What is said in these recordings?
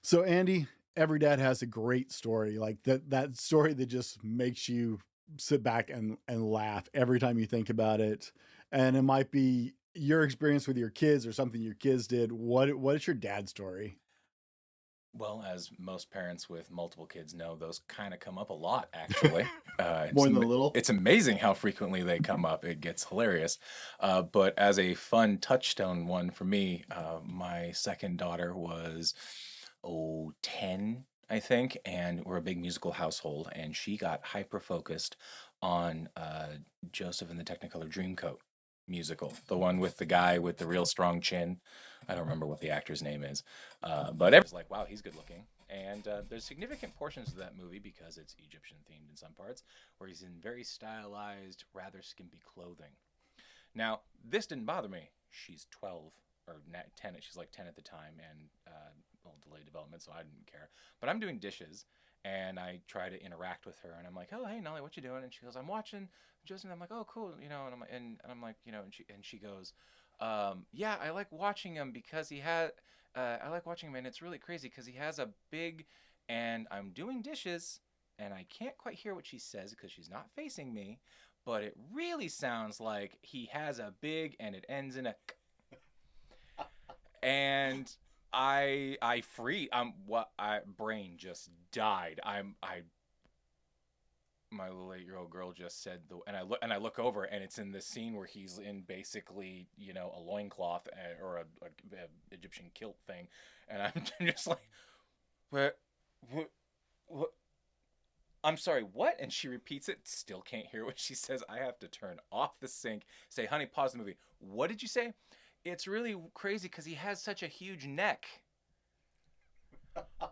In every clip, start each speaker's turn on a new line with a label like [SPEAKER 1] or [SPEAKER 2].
[SPEAKER 1] So Andy, every dad has a great story, like that story that just makes you sit back and laugh every time you think about it. And it might be your experience with your kids or something your kids did. What is your dad story?
[SPEAKER 2] Well, as most parents with multiple kids know, those kind of come up a lot, actually. Uh,
[SPEAKER 1] More
[SPEAKER 2] it's
[SPEAKER 1] than a
[SPEAKER 2] am-
[SPEAKER 1] little.
[SPEAKER 2] it's amazing how frequently they come up. It gets hilarious. But as a fun touchstone one for me, my second daughter was 10, I think, and we're a big musical household, and she got hyper focused on Joseph and the Technicolor Dreamcoat musical, the one with the guy with the real strong chin. I don't remember what the actor's name is. But everyone's like, wow, he's good looking. And there's significant portions of that movie because it's Egyptian themed in some parts, where he's in very stylized, rather skimpy clothing. Now, this didn't bother me. She's 12 or 10. She's like 10 at the time, and a little delayed development, so I didn't care. But I'm doing dishes, and I try to interact with her, and I'm like, "Oh, hey, Nolly, what you doing?" And she goes, "I'm watching Joseph." And I'm like, "Oh, cool," and I'm like, and she goes, "Yeah, I like watching him because he had, I like watching him, and it's really crazy because he has a big." And I'm doing dishes, and I can't quite hear what she says because she's not facing me, but it really sounds like he has a big and it ends in a k. And I free I'm what I brain just died. I My little 8-year-old girl just said the and I look over and it's in this scene where he's in basically, a loincloth or a Egyptian kilt thing, and I'm just like, what what what I'm sorry, what? And she repeats it, still can't hear what she says. I have to turn off the sink, say, honey, pause the movie. What did you say? It's really crazy because he has such a huge neck.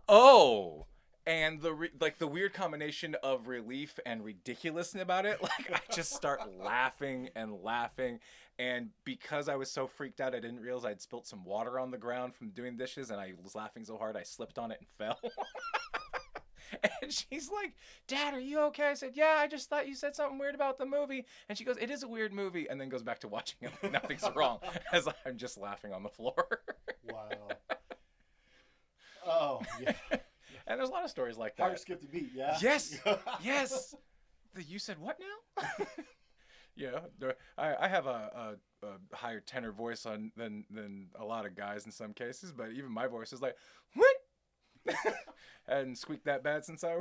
[SPEAKER 2] Oh, and the weird combination of relief and ridiculousness about it, like I just start laughing and laughing, and because I was so freaked out, I didn't realize I'd spilt some water on the ground from doing dishes, and I was laughing so hard I slipped on it and fell. And she's like, "Dad, are you okay?" I said, "Yeah, I just thought you said something weird about the movie." And she goes, "It is a weird movie," and then goes back to watching it like nothing's wrong, as I'm just laughing on the floor.
[SPEAKER 1] Wow. Oh yeah.
[SPEAKER 2] And there's a lot of stories like
[SPEAKER 1] Heart
[SPEAKER 2] that.
[SPEAKER 1] skipped a beat. Yeah.
[SPEAKER 2] Yes, yes. You said what now? Yeah, I have a higher tenor voice than a lot of guys in some cases, but even my voice is like, what? I hadn't squeaked that bad since I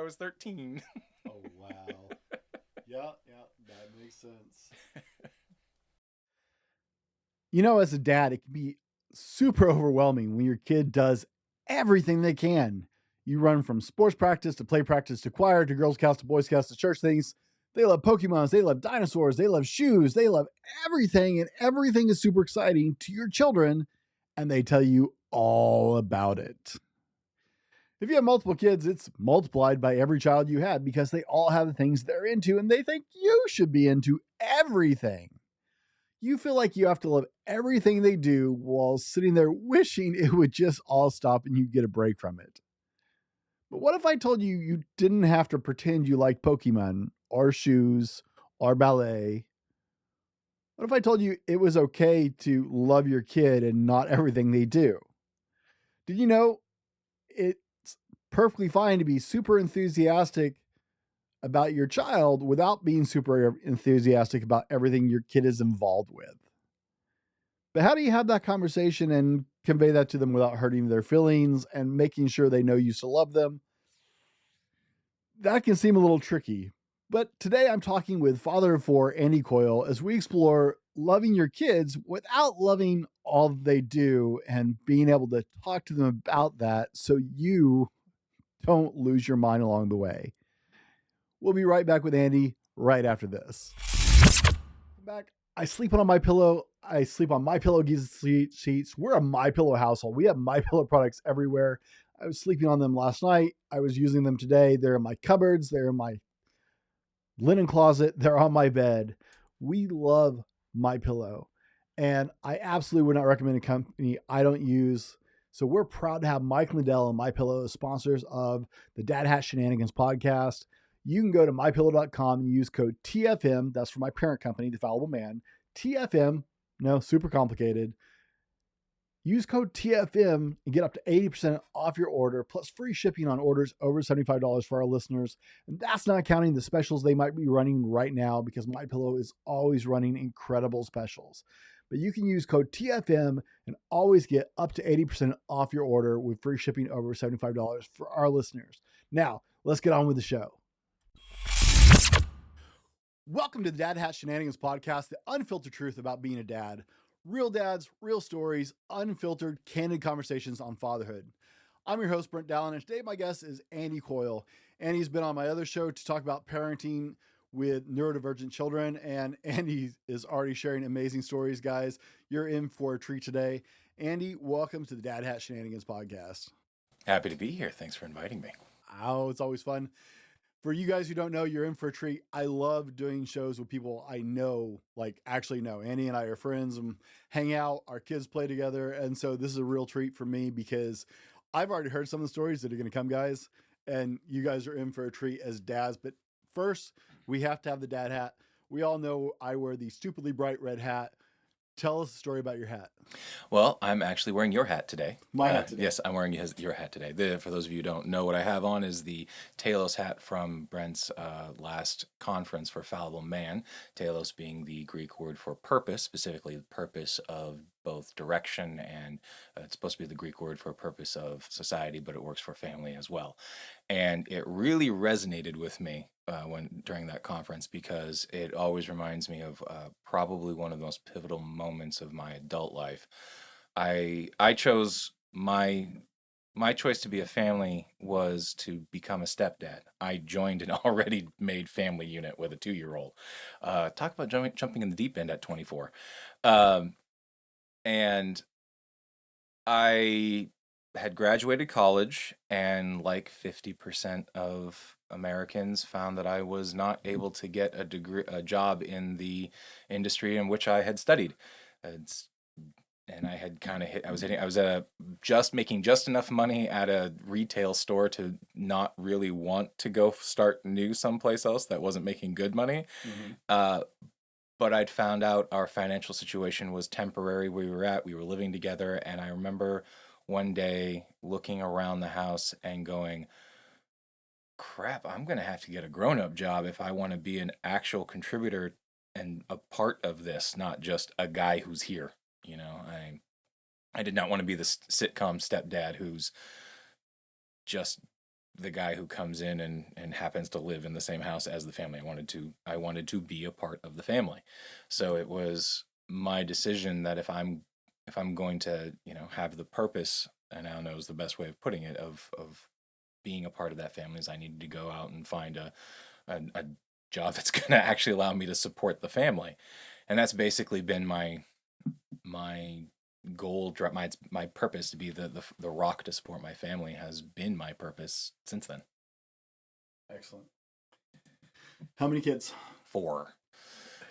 [SPEAKER 2] was 13.
[SPEAKER 1] Oh wow. Yeah, yeah, that makes sense. As a dad, it can be super overwhelming when your kid does everything they can. You run from sports practice to play practice to choir to Girl Scouts to Boy Scouts to church things. They love Pokemons, they love dinosaurs, they love shoes, they love everything, and everything is super exciting to your children, and they tell you all about it. If you have multiple kids, it's multiplied by every child you had because they all have the things they're into and they think you should be into everything. You feel like you have to love everything they do while sitting there wishing it would just all stop and you get a break from it. But what if I told you you didn't have to pretend you liked Pokemon or shoes or ballet? What if I told you it was okay to love your kid and not everything they do? Did you know it's perfectly fine to be super enthusiastic about your child without being super enthusiastic about everything your kid is involved with? But how do you have that conversation and convey that to them without hurting their feelings and making sure they know you still love them? That can seem a little tricky. But today I'm talking with father of four, Andy Coyle, as we explore loving your kids without loving all they do and being able to talk to them about that so you don't lose your mind along the way. We'll be right back with Andy right after this. Back. I sleep on my pillow. I sleep on my pillow sheets. We're a my pillow household. We have my pillow products everywhere. I was sleeping on them last night. I was using them today. They're in my cupboards. They're in my linen closet. They're on my bed. We love my pillow, and I absolutely would not recommend a company I don't use. So we're proud to have Mike Lindell and My Pillow as sponsors of the Dad Hat Shenanigans podcast. You can go to mypillow.com and use code TFM. That's for my parent company, The Fallible Man. TFM, no, super complicated. Use code TFM and get up to 80% off your order, plus free shipping on orders over $75 for our listeners. And that's not counting the specials they might be running right now, because MyPillow is always running incredible specials. But you can use code TFM and always get up to 80% off your order with free shipping over $75 for our listeners. Now, let's get on with the show. Welcome to the Dad Hat Shenanigans podcast, the unfiltered truth about being a dad. Real dads, real stories, unfiltered, candid conversations on fatherhood. I'm your host, Brent Dowlen, and today my guest is Andy Coyle. Andy's been on my other show to talk about parenting with neurodivergent children, and Andy is already sharing amazing stories. Guys, you're in for a treat today. Andy, welcome to the Dad Hat Shenanigans podcast.
[SPEAKER 2] Happy to be here. Thanks for inviting me.
[SPEAKER 1] Oh, it's always fun. For you guys who don't know, you're in for a treat. I love doing shows with people I know, like actually know. Andy and I are friends and hang out. Our kids play together. And so this is a real treat for me because I've already heard some of the stories that are going to come, guys. And you guys are in for a treat as dads. But first, we have to have the dad hat. We all know I wear the stupidly bright red hat. Tell us a story about your hat.
[SPEAKER 2] Well, I'm actually wearing your hat today.
[SPEAKER 1] My hat today.
[SPEAKER 2] Yes, I'm wearing your hat today. For those of you who don't know, what I have on is the Talos hat from Brent's last conference for Fallible Man. Talos being the Greek word for purpose, specifically the purpose of both direction, and it's supposed to be the Greek word for purpose of society, but it works for family as well. And it really resonated with me during that conference, because it always reminds me of probably one of the most pivotal moments of my adult life. I chose my choice to be a family was to become a stepdad. I joined an already made family unit with a 2-year-old. Talk about jumping in the deep end at 24. And I had graduated college, and like 50% of Americans found that I was not able to get a job in the industry in which I had studied. And I had kind of I was just making just enough money at a retail store to not really want to go start new someplace else that wasn't making good money. Mm-hmm. But I'd found out our financial situation was temporary. We were living together, and I remember one day looking around the house and going, crap, I'm going to have to get a grown-up job if I want to be an actual contributor and a part of this, not just a guy who's here. You know, I did not want to be the sitcom stepdad who's just the guy who comes in and happens to live in the same house as the family. I wanted to be a part of the family. So it was my decision that if I'm going to, have the purpose, and I don't know is the best way of putting it, of being a part of that family, is I needed to go out and find a job that's going to actually allow me to support the family. And that's basically been my goal, my purpose, to be the rock to support my family has been my purpose since then.
[SPEAKER 1] Excellent. How many kids?
[SPEAKER 2] 4,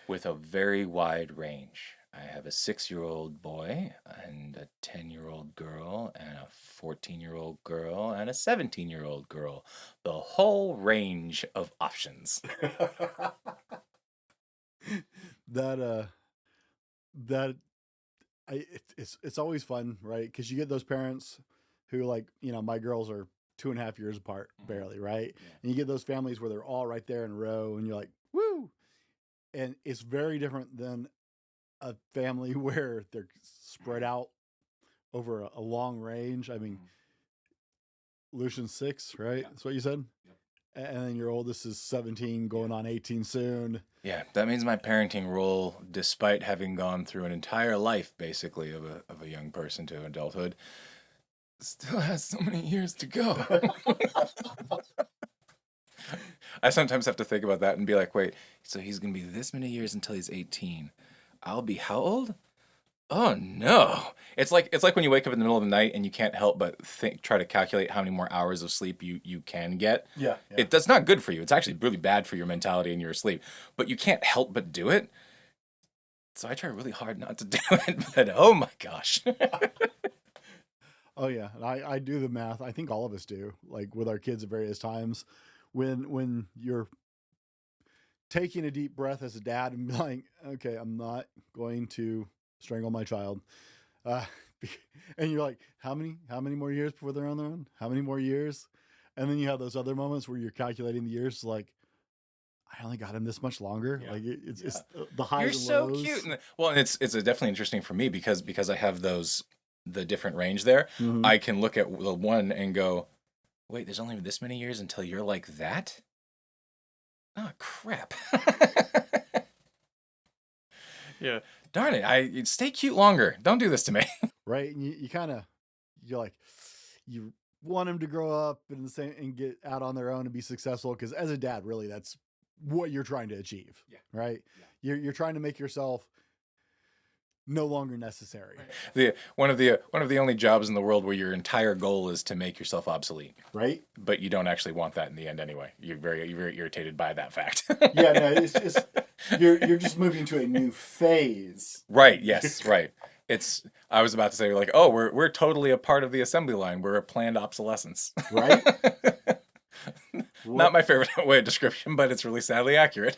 [SPEAKER 2] with a very wide range. I have a 6-year-old boy and a 10-year-old girl and a 14-year-old girl and a 17-year-old girl. The whole range of options.
[SPEAKER 1] It's always fun, right? Because you get those parents who, like, my girls are 2.5 years apart, barely, right? Yeah. And you get those families where they're all right there in a row, and you're like, woo! And it's very different than a family where they're spread out over a long range. I mean, Lucian's 6, right? Yeah. That's what you said? Yep. And then your oldest is 17, going on 18 soon.
[SPEAKER 2] Yeah, that means my parenting role, despite having gone through an entire life, basically, of a young person to adulthood, still has so many years to go. I sometimes have to think about that and be like, wait, so he's going to be this many years until he's 18. I'll be how old? Oh no. It's like when you wake up in the middle of the night and you can't help but try to calculate how many more hours of sleep you can get.
[SPEAKER 1] Yeah.
[SPEAKER 2] That's not good for you. It's actually really bad for your mentality and your sleep. But you can't help but do it. So I try really hard not to do it, but oh my gosh.
[SPEAKER 1] Oh yeah, I do the math. I think all of us do, like with our kids at various times. When you're taking a deep breath as a dad and be like, okay, I'm not going to strangle my child. And you're like, how many more years before they're on their own? How many more years? And then you have those other moments where you're calculating the years, like, I only got him this much longer.
[SPEAKER 2] Yeah.
[SPEAKER 1] Like it's
[SPEAKER 2] Yeah.
[SPEAKER 1] it's the highs
[SPEAKER 2] You're
[SPEAKER 1] and
[SPEAKER 2] so
[SPEAKER 1] lows.
[SPEAKER 2] cute. And it's definitely interesting for me because I have the different range there.
[SPEAKER 1] Mhm.
[SPEAKER 2] I can look at the one and go, wait, there's only this many years until you're like that? Oh, crap. Yeah. Darn it. I stay cute longer. Don't do this to me.
[SPEAKER 1] Right? And you kind of, you're like, you want them to grow up and the same and get out on their own and be successful, because as a dad, really, that's what you're trying to achieve.
[SPEAKER 2] Yeah.
[SPEAKER 1] Right? Yeah. You're trying to make yourself no longer necessary.
[SPEAKER 2] One of the only jobs in the world where your entire goal is to make yourself obsolete.
[SPEAKER 1] Right?
[SPEAKER 2] But you don't actually want that in the end anyway. You're very irritated by that fact.
[SPEAKER 1] Yeah, no, it's just you're just moving to a new phase.
[SPEAKER 2] Right, yes, right. I was about to say, like, oh, we're totally a part of the assembly line. We're a planned obsolescence.
[SPEAKER 1] Right?
[SPEAKER 2] Not my favorite way of description, but it's really sadly accurate.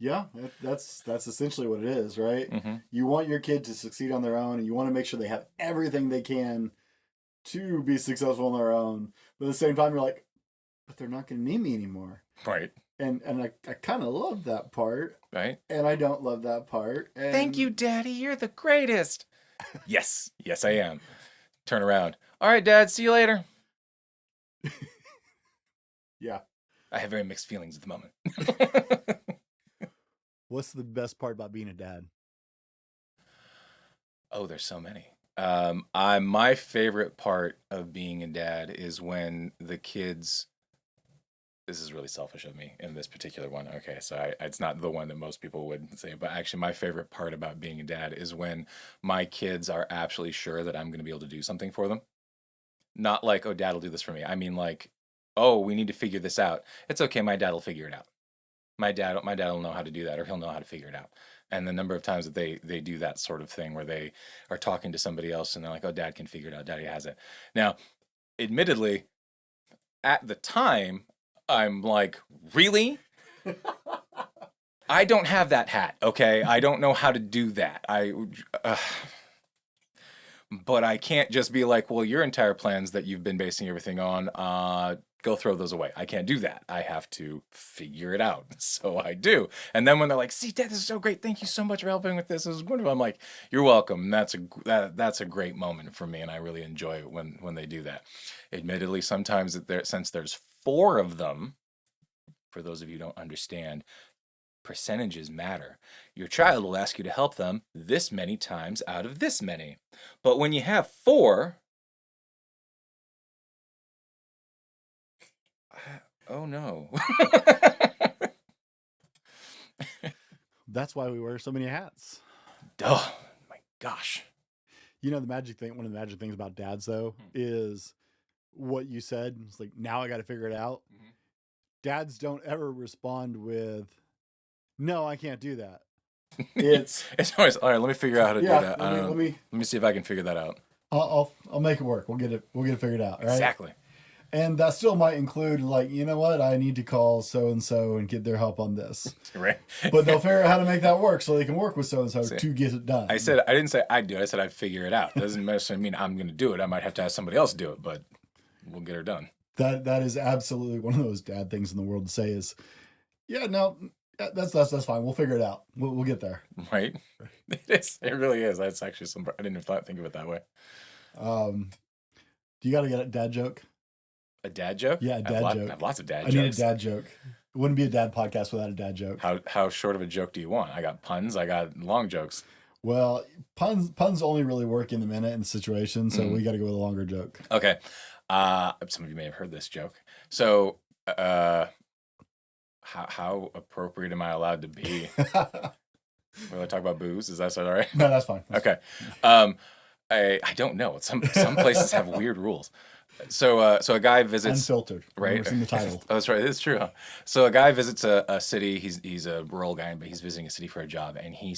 [SPEAKER 1] Yeah, that's essentially what it is, right?
[SPEAKER 2] Mm-hmm.
[SPEAKER 1] You want your kid to succeed on their own, and you want to make sure they have everything they can to be successful on their own. But at the same time, you're like, but they're not going to need me anymore.
[SPEAKER 2] Right.
[SPEAKER 1] And I kind of love that part.
[SPEAKER 2] Right.
[SPEAKER 1] And I don't love that part. And
[SPEAKER 2] thank you, Daddy. You're the greatest. Yes. Yes, I am. Turn around. All right, Dad. See you later.
[SPEAKER 1] Yeah.
[SPEAKER 2] I have very mixed feelings at the moment.
[SPEAKER 1] What's the best part about being a dad?
[SPEAKER 2] Oh, there's so many. My favorite part of being a dad is when the kids. This is really selfish of me in this particular one. Okay, so it's not the one that most people would say, but actually my favorite part about being a dad is when my kids are absolutely sure that I'm going to be able to do something for them. Not like, oh, Dad will do this for me. I mean, like, oh, we need to figure this out. It's okay, my dad will figure it out. My dad will know how to do that, or he'll know how to figure it out. And the number of times that they do that sort of thing where they are talking to somebody else and they're like, oh, Dad can figure it out. Daddy has it. Now, admittedly, at the time, I'm like, really? I don't have that hat, okay? I don't know how to do that. But I can't just be like, well, your entire plans that you've been basing everything on, go throw those away. I can't do that. I have to figure it out. So I do. And then when they're like, see, Dad, this is so great. Thank you so much for helping with this. This is wonderful. I'm like, you're welcome. That's a great moment for me, and I really enjoy it when they do that. Admittedly, sometimes since there's 4 of them, for those of you who don't understand, percentages matter. Your child will ask you to help them this many times out of this many. But when you have 4, oh no.
[SPEAKER 1] That's why we wear so many hats.
[SPEAKER 2] Oh my gosh.
[SPEAKER 1] You know, one of the magic things about dads, though, is what you said. It's like, now I got to figure it out. Mm-hmm. Dads don't ever respond with, no, I can't do that. It's
[SPEAKER 2] always, all right, let me figure out how to do that.
[SPEAKER 1] Let
[SPEAKER 2] me see if I can figure that out.
[SPEAKER 1] I'll make it work. We'll get it figured out. Right?
[SPEAKER 2] Exactly.
[SPEAKER 1] And that still might include, like, you know what? I need to call so-and-so and get their help on this.
[SPEAKER 2] Right.
[SPEAKER 1] But they'll figure out how to make that work so they can work with so-and-so to get it done.
[SPEAKER 2] I didn't say I'd do it. I said I'd figure it out. Doesn't necessarily mean I'm going to do it. I might have to have somebody else do it, but we'll get her done.
[SPEAKER 1] That is absolutely one of those dad things in the world to say is, yeah, no, that's fine. We'll figure it out. We'll get there.
[SPEAKER 2] Right. It is. It really is. That's actually I didn't even think of it that way.
[SPEAKER 1] Do you got to get a dad joke?
[SPEAKER 2] A dad joke?
[SPEAKER 1] Yeah, a dad joke.
[SPEAKER 2] I have lots of dad jokes.
[SPEAKER 1] I need a dad joke. It wouldn't be a dad podcast without a dad joke.
[SPEAKER 2] How short of a joke do you want? I got puns. I got long jokes.
[SPEAKER 1] Well, puns only really work in the minute in the situation, so we got to go with a longer joke.
[SPEAKER 2] Okay. Some of you may have heard this joke. So, how appropriate am I allowed to be? Will I talk about booze? Is that all right?
[SPEAKER 1] No, that's fine.
[SPEAKER 2] Okay. I don't know. Some places have weird rules. So a guy visits,
[SPEAKER 1] Unfiltered.
[SPEAKER 2] right?
[SPEAKER 1] Remember, in the title.
[SPEAKER 2] Oh, that's right. It's true. Huh? So a guy visits a city. He's a rural guy, but he's visiting a city for a job, and he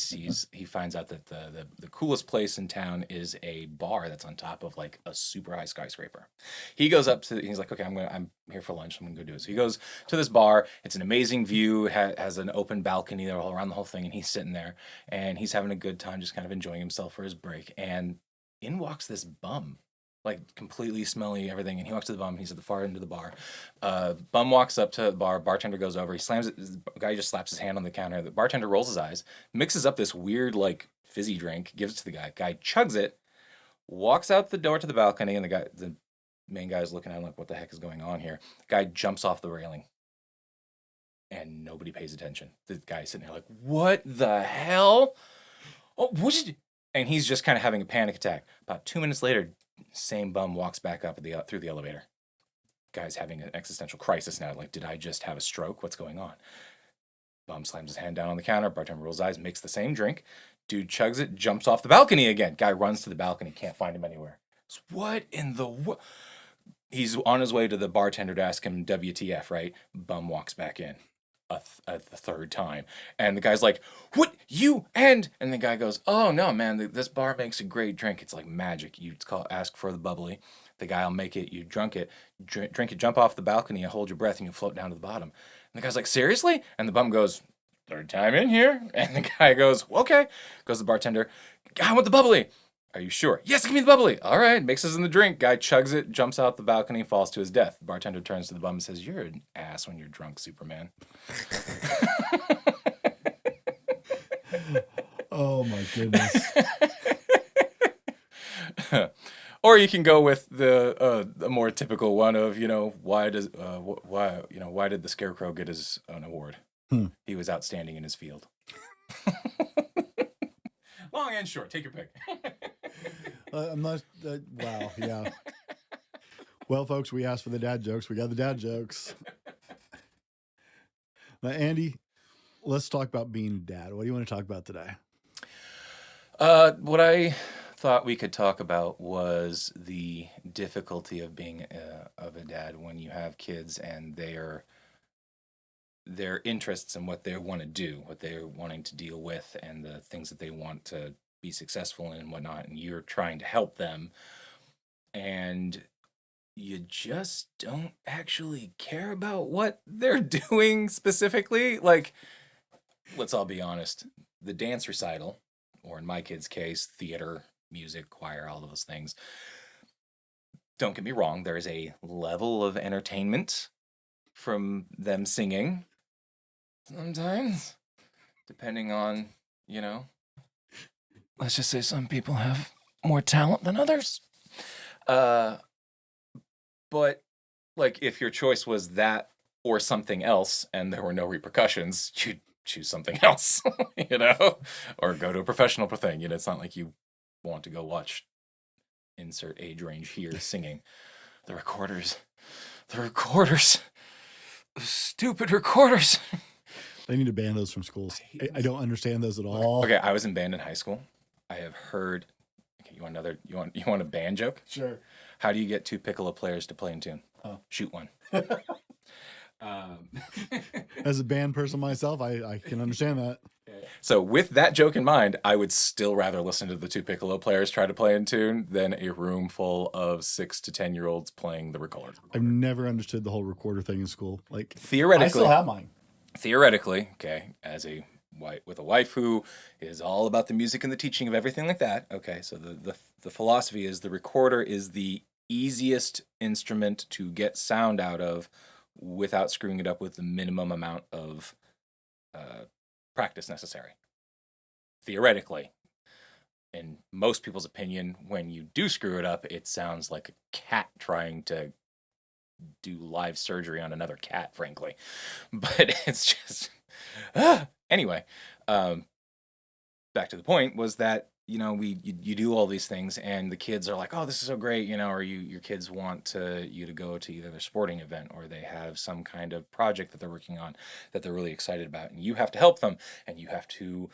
[SPEAKER 2] finds out that the coolest place in town is a bar that's on top of like a super high skyscraper. He goes up to. He's like, okay, I'm here for lunch. I'm gonna go do it. So he goes to this bar. It's an amazing view. Has an open balcony there all around the whole thing, and he's sitting there and he's having a good time, just kind of enjoying himself for his break. And in walks this bum, like completely smelly everything. And he walks to the bum. He's at the far end of the bar. Bum walks up to the bar. Bartender goes over. He slams it. The guy just slaps his hand on the counter. The bartender rolls his eyes, mixes up this weird like fizzy drink, gives it to the guy. Guy chugs it, walks out the door to the balcony, and the main guy is looking at him like, what the heck is going on here? Guy jumps off the railing, and nobody pays attention. The guy's sitting there like, what the hell? Oh, what did you? And he's just kind of having a panic attack. About 2 minutes later, same bum walks back up through the elevator. Guy's having an existential crisis now. Like, did I just have a stroke? What's going on? Bum slams his hand down on the counter. Bartender rolls eyes, makes the same drink. Dude chugs it, jumps off the balcony again. Guy runs to the balcony, can't find him anywhere. What in the what? He's on his way to the bartender to ask him WTF, right? Bum walks back in the third time. And the guy's like, what? You and the guy goes, oh no, man, this bar makes a great drink. It's like magic. You ask for the bubbly. The guy will make it. You drink it, jump off the balcony and hold your breath and you float down to the bottom. And the guy's like, seriously? And the bum goes, third time in here. And the guy goes, okay. Goes to the bartender, I want the bubbly. Are you sure? Yes, give me the bubbly. All right, mixes in the drink. Guy chugs it, jumps out the balcony, falls to his death. The bartender turns to the bum and says, you're an ass when you're drunk, Superman.
[SPEAKER 1] Oh my goodness.
[SPEAKER 2] Or you can go with the more typical one of, why did the Scarecrow get an award? He was outstanding in his field. Long and short, take your pick.
[SPEAKER 1] I'm not. Wow. Yeah. Well, folks, we asked for the dad jokes. We got the dad jokes. Now, Andy, let's talk about being a dad. What do you want to talk about today?
[SPEAKER 2] What I thought we could talk about was the difficulty of being of a dad when you have kids and their interests and what they want to do, what they're wanting to deal with, and the things that they want to be successful in and whatnot, and you're trying to help them, and you just don't actually care about what they're doing specifically. Like, let's all be honest, the dance recital, or in my kid's case, theater, music, choir, all those things. Don't get me wrong, there is a level of entertainment from them singing. Sometimes, depending on, let's just say some people have more talent than others. But like, if your choice was that or something else and there were no repercussions, you'd choose something else, or go to a professional thing. It's not like you want to go watch insert age range here singing. The recorders, the stupid recorders.
[SPEAKER 1] They need to ban those from schools. I don't understand those at all.
[SPEAKER 2] Okay, I was in band in high school. I have heard. Okay, you want a band joke?
[SPEAKER 1] Sure.
[SPEAKER 2] How do you get two piccolo players to play in tune?
[SPEAKER 1] Oh.
[SPEAKER 2] Shoot one.
[SPEAKER 1] As a band person myself, I can understand that.
[SPEAKER 2] So with that joke in mind, I would still rather listen to the two piccolo players try to play in tune than a room full of 6 to 10-year-olds playing the recorder.
[SPEAKER 1] I've never understood the whole recorder thing in school. Like,
[SPEAKER 2] theoretically,
[SPEAKER 1] I still have mine.
[SPEAKER 2] Theoretically, okay, with a wife who is all about the music and the teaching of everything like that. Okay, so the philosophy is the recorder is the easiest instrument to get sound out of without screwing it up with the minimum amount of practice necessary. Theoretically, in most people's opinion, when you do screw it up, it sounds like a cat trying to do live surgery on another cat, frankly. But it's just anyway, back to the point was that you do all these things and the kids are like, oh, this is so great, or your kids want you to go to either their sporting event or they have some kind of project that they're working on that they're really excited about, and you have to help them, and you have to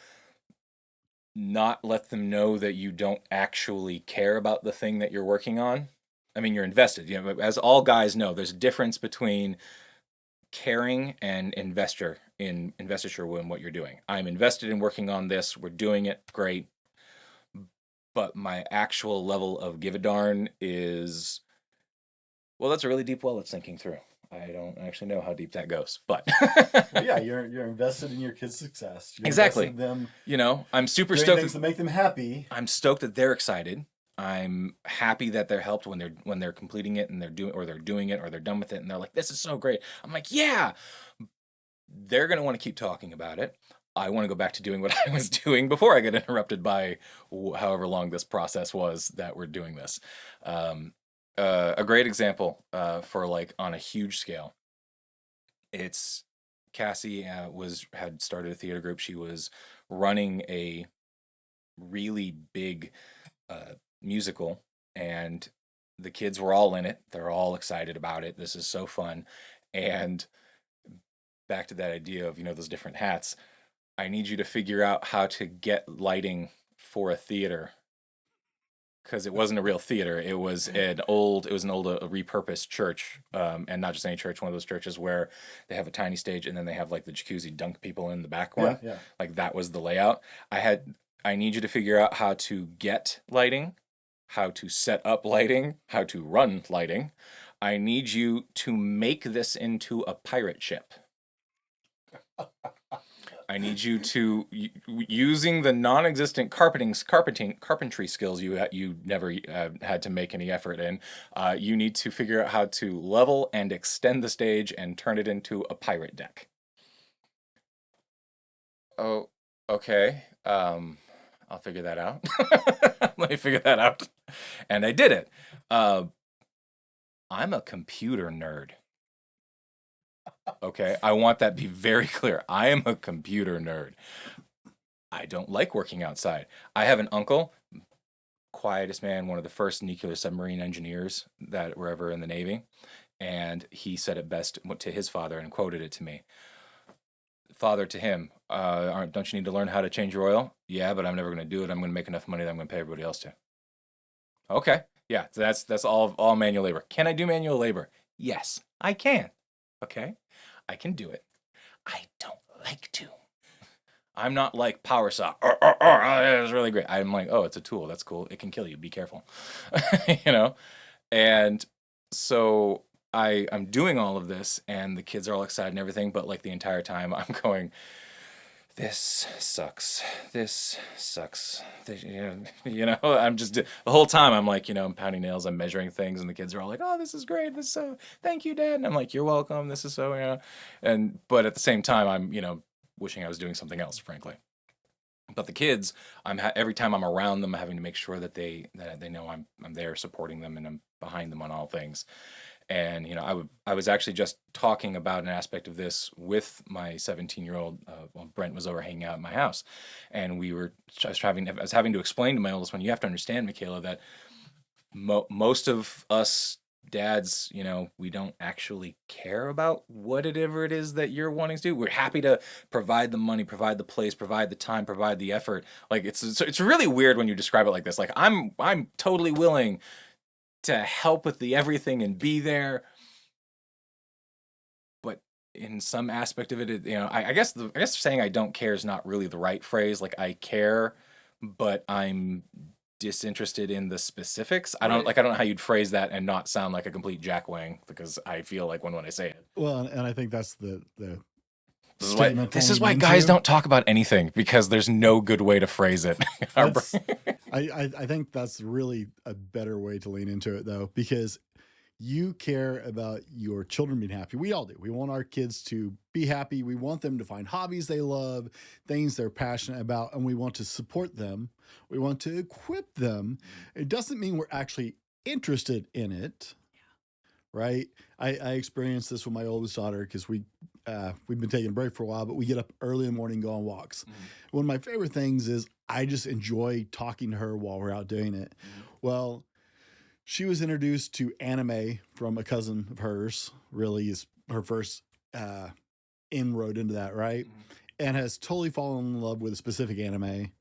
[SPEAKER 2] not let them know that you don't actually care about the thing that you're working on. I mean, you're invested. You know, as all guys know, there's a difference between caring and investiture in what you're doing. I'm invested in working on this. We're doing it great. But my actual level of give a darn is, well, that's a really deep well it's thinking through. I don't actually know how deep that goes, but
[SPEAKER 1] Well, yeah, you're invested in your kids' success. You're invested
[SPEAKER 2] exactly.
[SPEAKER 1] in them
[SPEAKER 2] You know, I'm super
[SPEAKER 1] doing
[SPEAKER 2] stoked.
[SPEAKER 1] things to make them happy.
[SPEAKER 2] I'm stoked that they're excited. I'm happy that they're helped when they're completing it and they're doing it or they're done with it and they're like, this is so great. I'm like, yeah. They're going to want to keep talking about it. I want to go back to doing what I was doing before I get interrupted by however long this process was that we're doing this. A great example for like on a huge scale. It's Cassie had started a theater group. She was running a really big musical, and the kids were all in it. They're all excited about it. This is so fun. And back to that idea of, you know, those different hats. I need you to figure out how to get lighting for a theater, because it wasn't a real theater. It was an old repurposed church, and not just any church. One of those churches where they have a tiny stage and then they have like the jacuzzi dunk people in the back one.
[SPEAKER 1] Yeah.
[SPEAKER 2] Like that was the layout. I need you to figure out how to get lighting, how to set up lighting, how to run lighting. I need you to make this into a pirate ship. I need you to, using the non-existent carpentry skills you never had to make any effort in, you need to figure out how to level and extend the stage and turn it into a pirate deck. Oh, okay. I'll figure that out. Let me figure that out. And I did it. I'm a computer nerd. Okay, I want that to be very clear. I am a computer nerd. I don't like working outside. I have an uncle, quietest man, one of the first nuclear submarine engineers that were ever in the Navy, and he said it best to his father and quoted it to me. Father to him, don't you need to learn how to change your oil? Yeah, but I'm never going to do it. I'm going to make enough money that I'm going to pay everybody else to. Okay, yeah, so that's all manual labor. Can I do manual labor? Yes, I can. Okay, I can do it. I don't like to. I'm not like power saw. It was really great. I'm like, oh, it's a tool. That's cool. It can kill you. Be careful. You know? And so I'm doing all of this and the kids are all excited and everything, but like the entire time I'm going, this sucks. This sucks. I'm just the whole time I'm like, I'm pounding nails, I'm measuring things, and the kids are all like, "Oh, this is great. This is so thank you, Dad." And I'm like, "You're welcome. This is so." But at the same time, I'm wishing I was doing something else, frankly. But the kids, every time I'm around them, having to make sure that they know I'm there supporting them and I'm behind them on all things. And I was actually just talking about an aspect of this with my 17-year-old. Brent was over hanging out at my house, and I was having to explain to my oldest one, you have to understand, Michaela, that most of us dads, we don't actually care about whatever it is that you're wanting to do. We're happy to provide the money, provide the place, provide the time, provide the effort. Like it's really weird when you describe it like this. Like I'm totally willing to help with the everything and be there, but in some aspect of it, I guess saying I don't care is not really the right phrase. Like I care, but I'm disinterested in the specifics. I don't know how you'd phrase that and not sound like a complete jackwang, because I feel like when I say it.
[SPEAKER 1] Well, and I think that's the
[SPEAKER 2] This is why guys don't talk about anything, because there's no good way to phrase it.
[SPEAKER 1] I think that's really a better way to lean into it, though, because you care about your children being happy. We all do. We want our kids to be happy. We want them to find hobbies they love, things they're passionate about, and we want to support them. We want to equip them. It doesn't mean we're actually interested in it, right? I experienced this with my oldest daughter because we've been taking a break for a while, but we get up early in the morning, go on walks. One of my favorite things is I just enjoy talking to her while we're out doing it. Well, she was introduced to anime from a cousin of hers, really is her first inroad into that, right? And has totally fallen in love with a specific anime.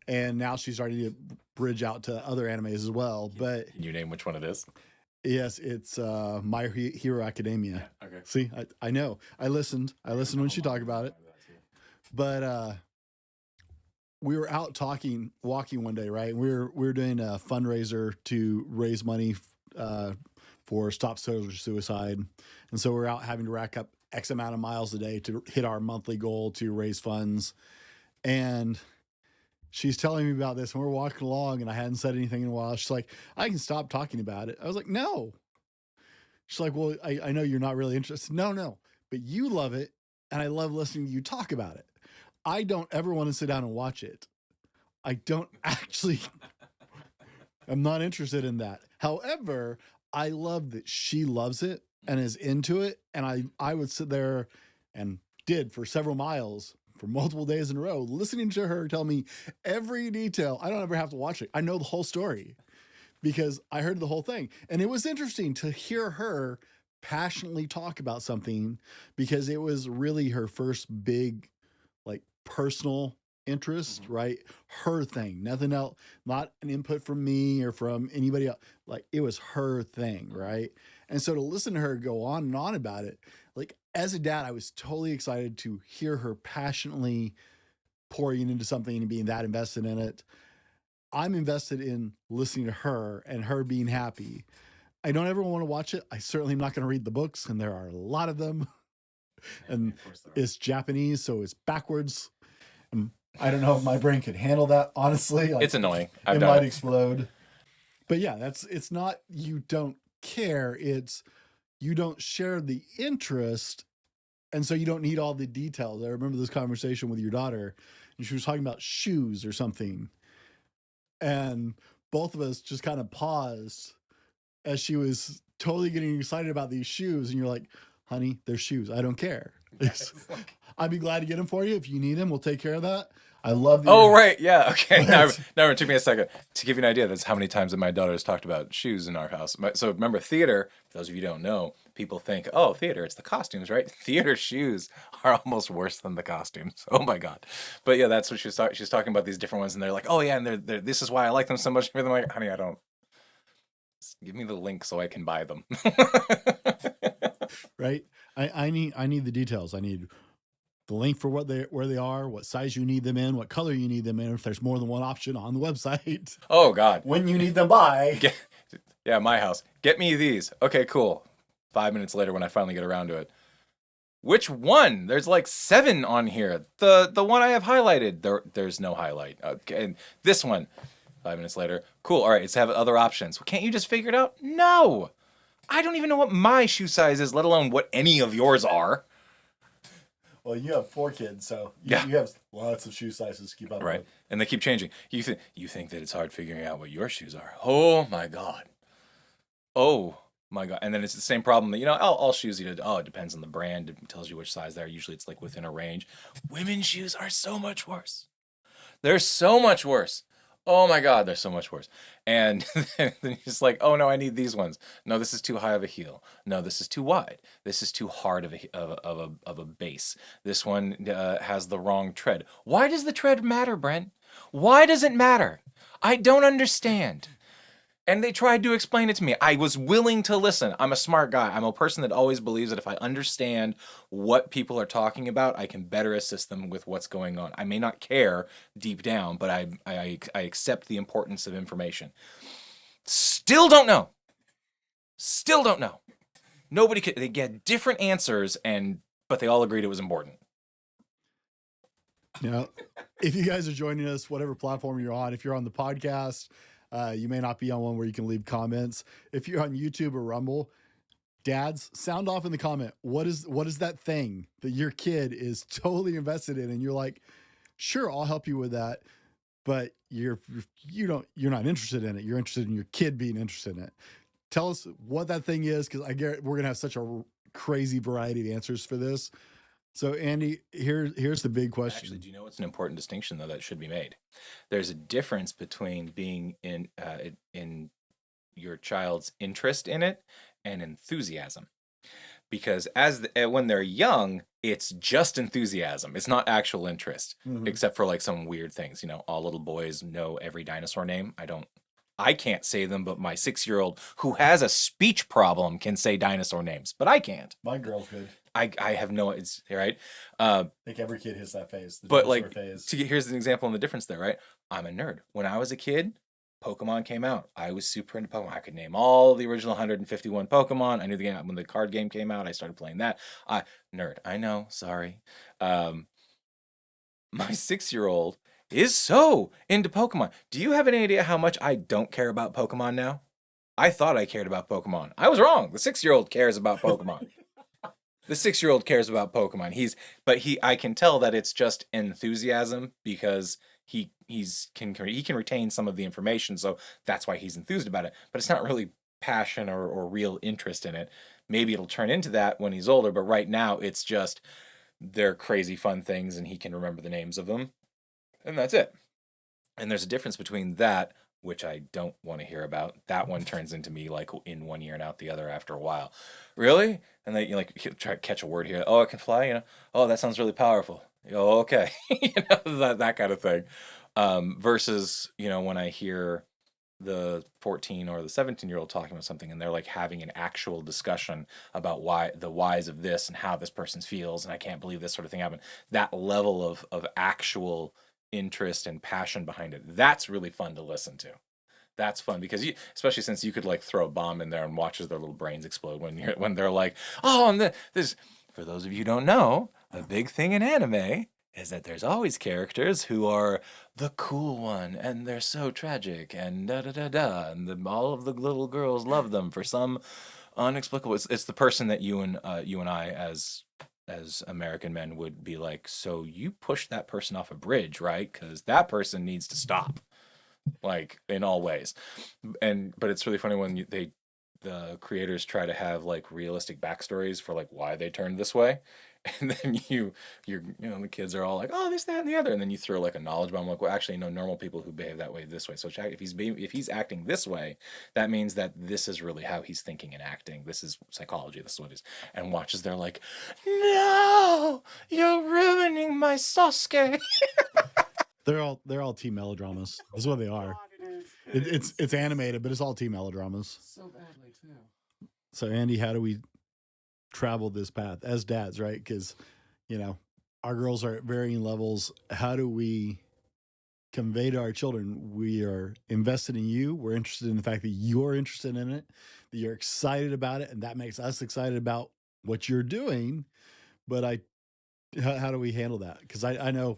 [SPEAKER 1] And now she's starting to bridge out to other animes as well. But
[SPEAKER 2] can you name which one it is?
[SPEAKER 1] Yes, it's My Hero Academia.
[SPEAKER 2] Yeah. Okay.
[SPEAKER 1] See, I know. I listened when she talked about it. But we were out walking one day, right? And we were doing a fundraiser to raise money for Stop Soldier Suicide, and so we're out having to rack up X amount of miles a day to hit our monthly goal to raise funds. And she's telling me about this, and we're walking along, and I hadn't said anything in a while. She's like, "I can stop talking about it." I was like, "No." She's like, "Well, I know you're not really interested." No, but you love it, and I love listening to you talk about it. I don't ever want to sit down and watch it. I don't actually, I'm not interested in that. However, I love that she loves it and is into it. And I would sit there and did for several miles for multiple days in a row, listening to her tell me every detail. I don't ever have to watch it. I know the whole story because I heard the whole thing. And it was interesting to hear her passionately talk about something because it was really her first big, like, personal interest, right? Her thing, nothing else, not an input from me or from anybody else. Like, it was her thing, right? And so to listen to her go on and on about it, like, as a dad, I was totally excited to hear her passionately pouring into something and being that invested in it. I'm invested in listening to her and her being happy. I don't ever want to watch it. I certainly am not going to read the books, and there are a lot of them. And it's Japanese, so it's backwards. And I don't know if my brain could handle that, honestly. Like,
[SPEAKER 2] It's annoying.
[SPEAKER 1] It might explode. But yeah, it's not you don't care, it's you don't share the interest, and so you don't need all the details. I remember this conversation with your daughter, and she was talking about shoes or something. And both of us just kind of paused as she was totally getting excited about these shoes. And you're like, "Honey, they're shoes. I don't care. I'd be glad to get them for you. If you need them, we'll take care of that." I love the.
[SPEAKER 2] Oh, right. Yeah. Okay. Now it took me a second to give you an idea. That's how many times that my daughter has talked about shoes in our house. So remember, theater, for those of you who don't know, people think, oh, theater, it's the costumes, right? Theater shoes are almost worse than the costumes. Oh, my God. But yeah, that's what she was talking. She's talking about these different ones, and they're like, oh, yeah, and they're this is why I like them so much. And I'm like, honey, I don't. Just give me the link so I can buy them.
[SPEAKER 1] Right. I need the details. I need the link for where they are, what size you need them in, what color you need them in, if there's more than one option on the website.
[SPEAKER 2] Oh, God.
[SPEAKER 1] When you need them by.
[SPEAKER 2] Yeah, my house. Get me these. Okay, cool. 5 minutes later when I finally get around to it. Which one? There's like 7 on here. The one I have highlighted, there's no highlight. Okay, and this one, 5 minutes later. Cool, all right, let's have other options. Well, can't you just figure it out? No. I don't even know what my shoe size is, let alone what any of yours are.
[SPEAKER 1] Well, you have 4 kids, so you have lots of shoe sizes to keep up
[SPEAKER 2] right
[SPEAKER 1] with.
[SPEAKER 2] And they keep changing. You think that it's hard figuring out what your shoes are. Oh my God. And then it's the same problem that, all shoes, it depends on the brand. It tells you which size they are. Usually it's like within a range. Women's shoes are so much worse. They're so much worse. Oh my God, they're so much worse. And then you're just like, oh no, I need these ones. No, this is too high of a heel. No, this is too wide. This is too hard of a base. This one has the wrong tread. Why does the tread matter, Brent? Why does it matter? I don't understand. And they tried to explain it to me. I was willing to listen. I'm a smart guy. I'm a person that always believes that if I understand what people are talking about, I can better assist them with what's going on. I may not care deep down, but I accept the importance of information. Still don't know. Nobody could. They get different answers, but they all agreed it was important.
[SPEAKER 1] If you guys are joining us, whatever platform you're on, if you're on the podcast, you may not be on one where you can leave comments. If you're on YouTube or Rumble, dads, sound off in the comment. What is that thing that your kid is totally invested in? And you're like, sure, I'll help you with that. But you're not interested in it. You're interested in your kid being interested in it. Tell us what that thing is, because I get we're going to have such a crazy variety of answers for this. So, Andy, here's the big question.
[SPEAKER 2] Actually, do you know what's an important distinction, though, that should be made? There's a difference between being in your child's interest in it and enthusiasm. Because when they're young, it's just enthusiasm. It's not actual interest, except for like some weird things. All little boys know every dinosaur name. I don't I can't say them, but my 6-year-old who has a speech problem can say dinosaur names, but I can't.
[SPEAKER 1] My girl could.
[SPEAKER 2] I have no, it's right.
[SPEAKER 1] I think every kid hits that phase, the
[SPEAKER 2] But
[SPEAKER 1] dinosaur
[SPEAKER 2] like,
[SPEAKER 1] phase.
[SPEAKER 2] here's an example of the difference there, right? I'm a nerd. When I was a kid, Pokemon came out. I was super into Pokemon. I could name all the original 151 Pokemon. I knew the game when the card game came out. I started playing that. I nerd. I know. Sorry. Um, my 6-year-old is so into Pokemon. Do you have any idea how much I don't care about Pokemon now? I thought I cared about Pokemon. I was wrong. The 6-year-old cares about Pokemon. The 6-year-old cares about Pokemon. I can tell that it's just enthusiasm because he can retain some of the information, so that's why he's enthused about it. But it's not really passion or real interest in it. Maybe it'll turn into that when he's older, but right now it's just they're crazy fun things and he can remember the names of them. And that's it. And there's a difference between that, which I don't want to hear about. That one turns into me like in one ear and out the other after a while. Really? And then you like try to catch a word here. Oh, I can fly. Oh, that sounds really powerful. Oh, okay. That kind of thing. Versus when I hear the 14 or the 17-year-old talking about something and they're like having an actual discussion about why the whys of this and how this person feels and I can't believe this sort of thing happened. That level of actual interest and passion behind it, that's really fun to listen to. That's fun because especially since you could like throw a bomb in there and watch as their little brains explode when they're like, oh, and this, for those of you who don't know, a big thing in anime is that there's always characters who are the cool one and they're so tragic and da da da da and all of the little girls love them for some unexplicable. It's the person that you and I as American men would be like, so you push that person off a bridge, right? Because that person needs to stop, like in all ways. But it's really funny when the creators try to have like realistic backstories for like why they turned this way, and then the kids are all like, oh, this, that, and the other, and then you throw like a knowledge bomb, like, well, actually, no, normal people who behave that way this way. So if he's acting this way, that means that this is really how he's thinking and acting. This is psychology. This is what it is. And watches, they're like, no, you're ruining my Sasuke.
[SPEAKER 1] They're all teen melodramas. That's what they are. It's animated, but it's all teen melodramas.
[SPEAKER 2] So badly too.
[SPEAKER 1] So Andy, how do we travel this path as dads, right? Because our girls are at varying levels. How do we convey to our children we are invested in you? We're interested in the fact that you're interested in it, that you're excited about it, and that makes us excited about what you're doing. But how do we handle that? Because I know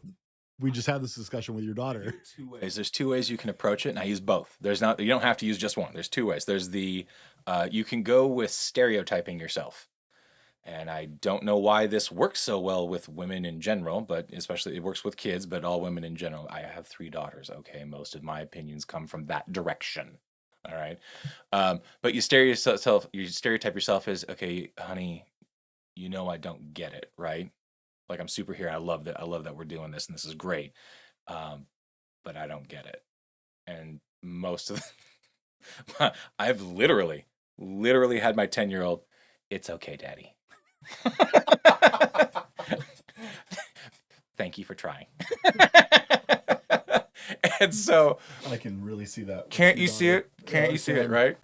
[SPEAKER 1] we just had this discussion with your daughter.
[SPEAKER 2] There's two ways you can approach it, and I use both. You don't have to use just one. There's two ways. There's you can go with stereotyping yourself. And I don't know why this works so well with women in general, but especially it works with kids, but all women in general. I have 3 daughters. Okay. Most of my opinions come from that direction. All right. But you stereotype yourself as, okay, honey, I don't get it. Right. Like I'm super here. I love that we're doing this and this is great. But I don't get it. And most of I've literally had my 10-year-old, it's okay, daddy. Thank you for trying. And so
[SPEAKER 1] I can really see that.
[SPEAKER 2] Can't you see it? Can't you see it, right?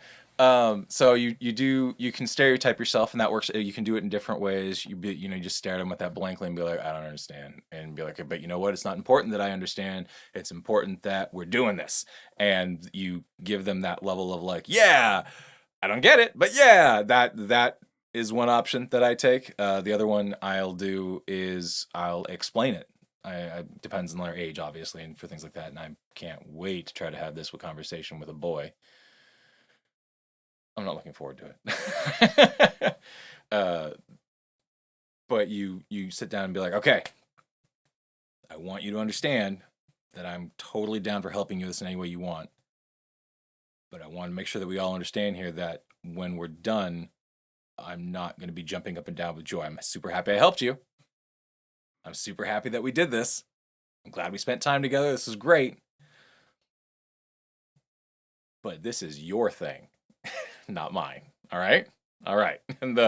[SPEAKER 2] So you can stereotype yourself, and that works. You can do it in different ways. You just stare at them with that blankly and be like, I don't understand, and be like, but you know what? It's not important that I understand. It's important that we're doing this, and you give them that level of like, yeah, I don't get it, but yeah, that is one option that I take. The other one I'll do is I'll explain it. I depends on their age, obviously, and for things like that. And I can't wait to try to have this conversation with a boy. I'm not looking forward to it. But you sit down and be like, okay, I want you to understand that I'm totally down for helping you this in any way you want. But I want to make sure that we all understand here that when we're done, I'm not going to be jumping up and down with joy. I'm super happy I helped you. I'm super happy that we did this. I'm glad we spent time together. This is great. But this is your thing, not mine. All right? All right. And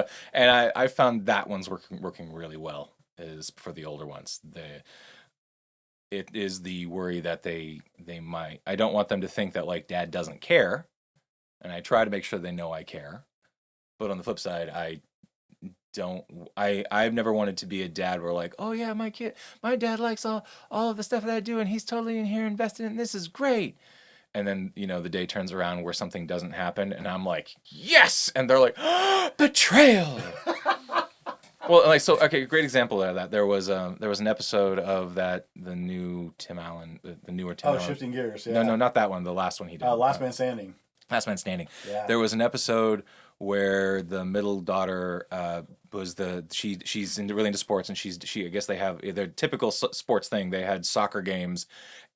[SPEAKER 2] I found that one's working really well is for the older ones. it is the worry that they might. I don't want them to think that like dad doesn't care, and I try to make sure they know I care. But on the flip side, don't I've never wanted to be a dad where like, oh yeah, my dad likes all of the stuff that I do, and he's totally in here invested in this is great. And then the day turns around where something doesn't happen, and I'm like, yes, and they're like, betrayal. Well, like so, okay, great example of that. There was an episode of the new Tim Allen, the newer Tim Allen.
[SPEAKER 1] Shifting gears. Yeah.
[SPEAKER 2] No, not that one. The last one he did.
[SPEAKER 1] Last Man Standing.
[SPEAKER 2] Last Man Standing.
[SPEAKER 1] Yeah.
[SPEAKER 2] There was an episode where the middle daughter was she's really into sports, and she I guess they have their typical sports thing. They had soccer games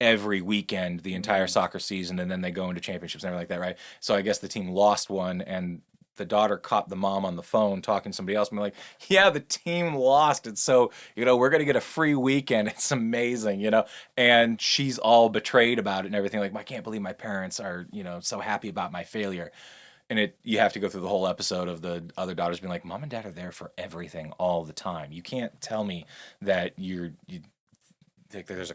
[SPEAKER 2] every weekend, the entire soccer season, and then they go into championships and everything like that, right? So I guess the team lost one, and the daughter caught the mom on the phone talking to somebody else and be like, yeah, the team lost it. So, we're going to get a free weekend. It's amazing, and she's all betrayed about it and everything. Like, I can't believe my parents are, so happy about my failure. And you have to go through the whole episode of the other daughters being like, mom and dad are there for everything all the time. You can't tell me that you there's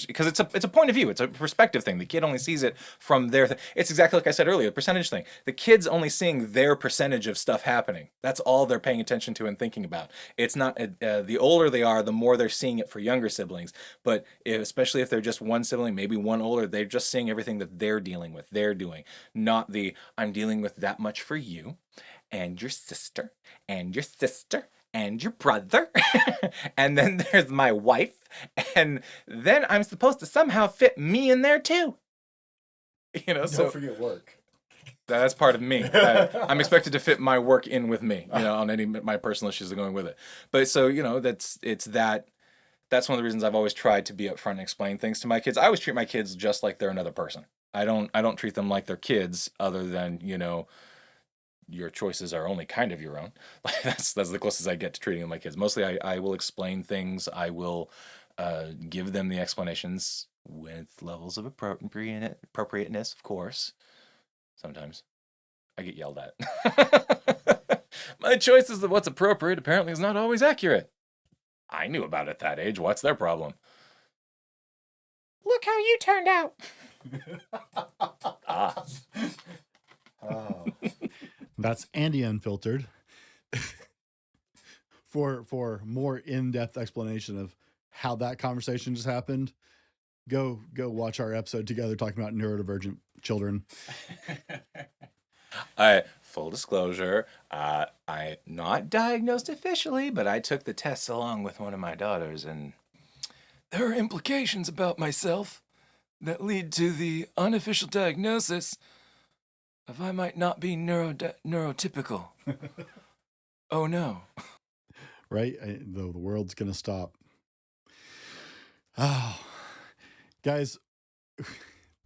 [SPEAKER 2] because it's a point of view, it's a perspective thing. The kid only sees it from their it's exactly like I said earlier, the percentage thing. The kid's only seeing their percentage of stuff happening. That's all they're paying attention to and thinking about. It's not the older they are, the more they're seeing it for younger siblings. But especially if they're just one sibling, maybe one older, they're just seeing everything that they're dealing with, they're doing, not the I'm dealing with that much for you and your sister and your sister and your brother, and then there's my wife, and then I'm supposed to somehow fit me in there too.
[SPEAKER 1] Don't forget work.
[SPEAKER 2] That's part of me. I'm expected to fit my work in with me, on any my personal issues that are going with it. But so that's one of the reasons I've always tried to be upfront and explain things to my kids. I always treat my kids just like they're another person. I don't treat them like they're kids, other than your choices are only kind of your own. That's the closest I get to treating them like kids. Mostly I will explain things. I will give them the explanations with levels of appropriateness, of course. Sometimes I get yelled at. My choices of what's appropriate apparently is not always accurate. I knew about it at that age. What's their problem? Look how you turned out.
[SPEAKER 1] Oh. That's Andy Unfiltered. For more in-depth explanation of how that conversation just happened, go watch our episode together talking about neurodivergent children.
[SPEAKER 2] Full disclosure, I not diagnosed officially, but I took the tests along with one of my daughters, and there are implications about myself that lead to the unofficial diagnosis of I might not be neurotypical. Oh no.
[SPEAKER 1] Right? The world's going to stop. Oh, guys,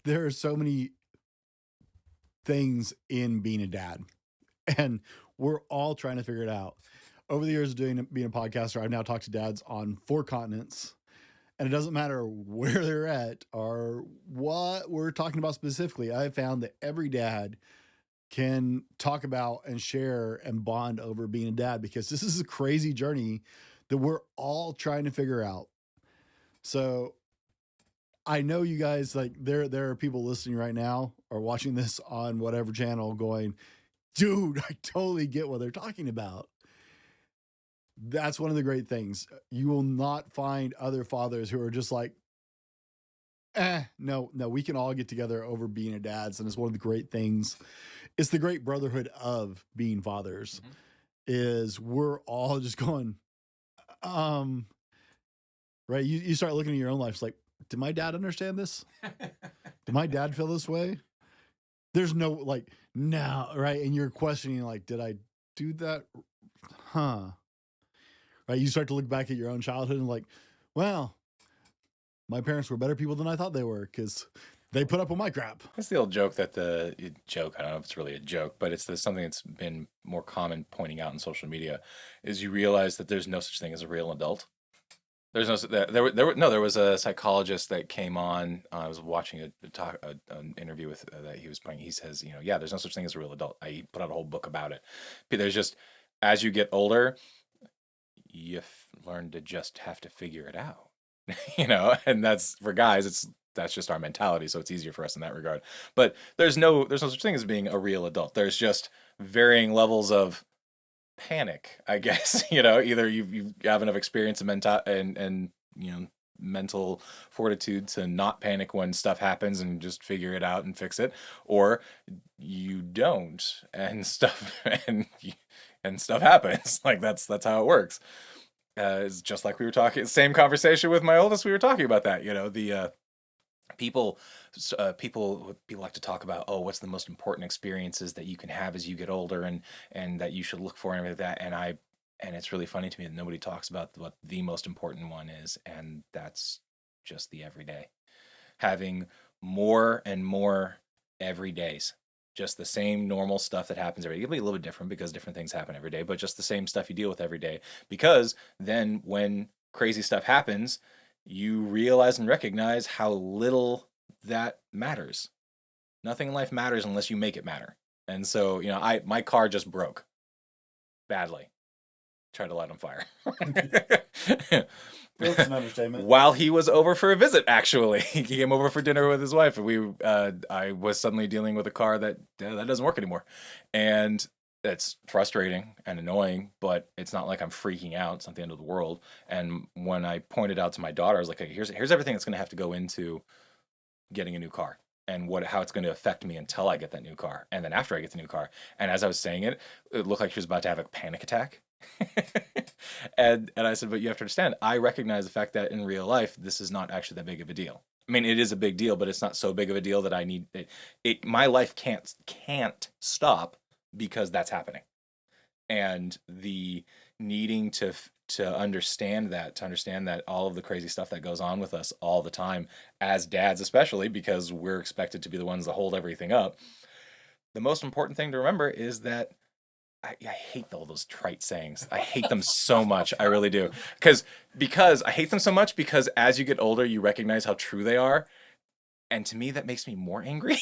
[SPEAKER 1] there are so many things in being a dad, and we're all trying to figure it out. Over the years of being a podcaster, I've now talked to dads on 4 continents, and it doesn't matter where they're at or what we're talking about specifically. I've found that every dad can talk about and share and bond over being a dad, because this is a crazy journey that we're all trying to figure out. So I know you guys, like, there are people listening right now or watching this on whatever channel going, dude, I totally get what they're talking about. That's one of the great things. You will not find other fathers who are just like, no, we can all get together over being a dads. And it's one of the great things. It's the great brotherhood of being fathers, is we're all just going, right. You start looking at your own life. It's like, did my dad understand this? Did my dad feel this way? There's no like, no, right. And you're questioning, like, did I do that? Huh. Right. You start to look back at your own childhood and like, well, my parents were better people than I thought they were, because they put up with my crap.
[SPEAKER 2] It's the old joke that I don't know if it's really a joke, but it's something that's been more common pointing out in social media, is you realize that there's no such thing as a real adult. There's there was a psychologist that came on. I was watching an interview with that he was playing. He says, there's no such thing as a real adult. I put out a whole book about it. But there's just, as you get older, you learn to just have to figure it out. And that's for guys, that's just our mentality, so it's easier for us in that regard. But there's no such thing as being a real adult. There's just varying levels of panic, I guess. Either you have enough experience and mental fortitude to not panic when stuff happens and just figure it out and fix it, or you don't, and stuff and stuff happens. Like that's how it works. It's just like we were talking, same conversation with my oldest. We were talking about that. The people people like to talk about, oh, what's the most important experiences that you can have as you get older, and that you should look for and everything like that. And it's really funny to me that nobody talks about what the most important one is, and that's just the everyday. Having more and more everydays. Just the same normal stuff that happens every day. It'll be a little bit different because different things happen every day, but just the same stuff you deal with every day. Because then when crazy stuff happens, you realize and recognize how little that matters. Nothing in life matters unless you make it matter. And so, my car just broke badly. Tried to light on fire.
[SPEAKER 1] That's an understatement.
[SPEAKER 2] While he was over for a visit, actually, he came over for dinner with his wife, and I was suddenly dealing with a car that doesn't work anymore, and it's frustrating and annoying, but it's not like I'm freaking out. It's not the end of the world. And when I pointed out to my daughter, I was like, hey, here's everything that's going to have to go into getting a new car, and how it's going to affect me until I get that new car, and then after I get the new car. And as I was saying it, it looked like she was about to have a panic attack. and I said, but you have to understand, I recognize the fact that in real life, this is not actually that big of a deal. I mean, it is a big deal, but it's not so big of a deal that I need it. My life can't stop because that's happening. And the needing to understand that all of the crazy stuff that goes on with us all the time as dads, especially because we're expected to be the ones that hold everything up. The most important thing to remember is that I hate all those trite sayings. I hate them so much. I really do. Because I hate them so much because as you get older, you recognize how true they are. And to me, that makes me more angry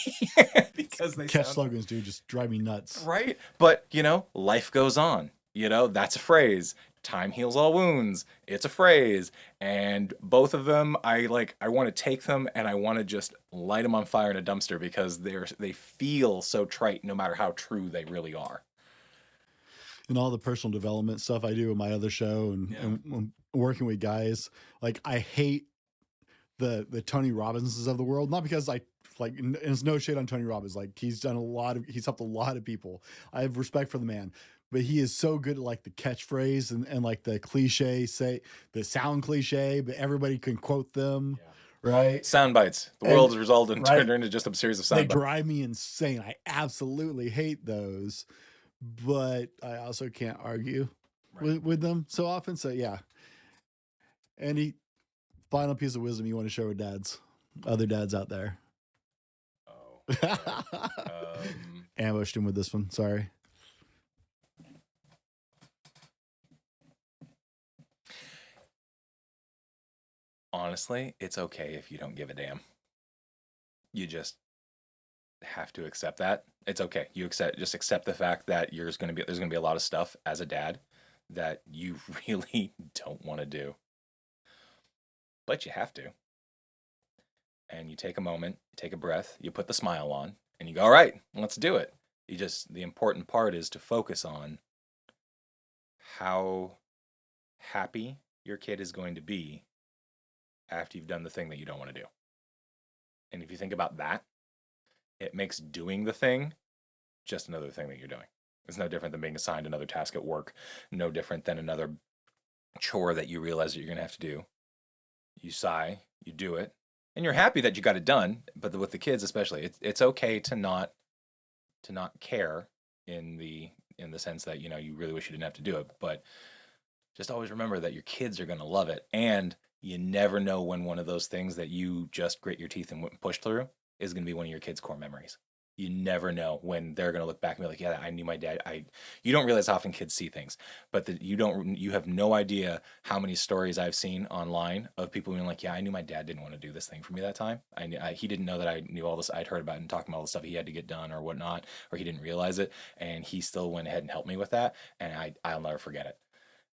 [SPEAKER 2] because they
[SPEAKER 1] Catch slogans, dude, just drive me nuts.
[SPEAKER 2] Right. But, life goes on. That's a phrase. Time heals all wounds. It's a phrase. And both of them, I want to take them and I want to just light them on fire in a dumpster because they feel so trite no matter how true they really are.
[SPEAKER 1] And all the personal development stuff I do in my other show and working with guys, like I hate the Tony Robbins's of the world, not because and it's no shade on Tony Robbins. Like he's helped a lot of people. I have respect for the man, but he is so good at like the catchphrase and like the cliche, the sound cliche, but everybody can quote them. Yeah. Right.
[SPEAKER 2] Sound bites. The world has resulted in turned into just a series of sound bites.
[SPEAKER 1] They drive me insane. I absolutely hate those. But I also can't argue with them so often. So yeah. Any final piece of wisdom you want to share with other dads out there? Ambushed him with this one. Sorry.
[SPEAKER 2] Honestly, it's okay if you don't give a damn. You just have to accept that. It's okay. Just accept the fact that there's going to be a lot of stuff as a dad that you really don't want to do. But you have to. And you take a moment, you take a breath, you put the smile on, and you go, all right, let's do it. The important part is to focus on how happy your kid is going to be after you've done the thing that you don't want to do. And if you think about that, it makes doing the thing just another thing that you're doing. It's no different than being assigned another task at work, no different than another chore that you realize that you're going to have to do. You sigh, you do it, and you're happy that you got it done. But with the kids especially, it's okay to not care in the sense that, you really wish you didn't have to do it. But just always remember that your kids are going to love it. And you never know when one of those things that you just grit your teeth and push through is going to be one of your kids' core memories. You never know when they're going to look back and be like, yeah, I knew my dad. You don't realize how often kids see things, but you have no idea how many stories I've seen online of people being like, yeah, I knew my dad didn't want to do this thing for me that time. He didn't know that I knew all this. I'd heard about it and talking about all the stuff he had to get done or whatnot, or he didn't realize it. And he still went ahead and helped me with that. And I'll never forget it.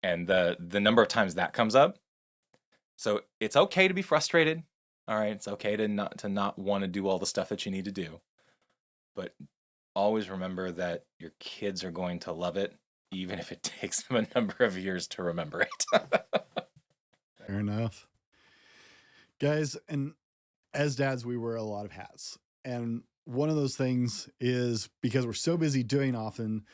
[SPEAKER 2] And the number of times that comes up, So it's okay to be frustrated. All right. It's okay to not want to do all the stuff that you need to do. But always remember that your kids are going to love it, even if it takes them a number of years to remember it.
[SPEAKER 1] Fair enough. Guys, and as dads, we wear a lot of hats. And one of those things is because we're so busy doing often,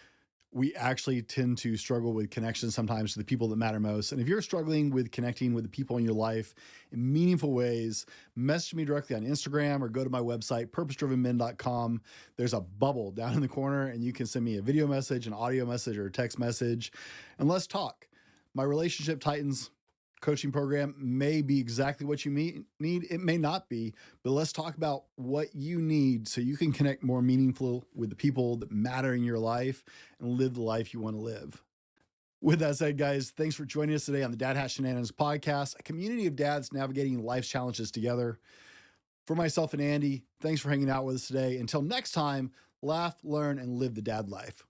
[SPEAKER 1] we actually tend to struggle with connection sometimes to the people that matter most. And if you're struggling with connecting with the people in your life in meaningful ways, message me directly on Instagram or go to my website, purposedrivenmen.com. There's a bubble down in the corner, and you can send me a video message, an audio message, or a text message, and let's talk. My Relationship Titans coaching program may be exactly what you need. It may not be, but let's talk about what you need so you can connect more meaningful with the people that matter in your life and live the life you want to live. With that said, guys, thanks for joining us today on the Dad Shenanigans podcast, a community of dads navigating life's challenges together. For myself and Andy, thanks for hanging out with us today. Until next time, laugh, learn, and live the dad life.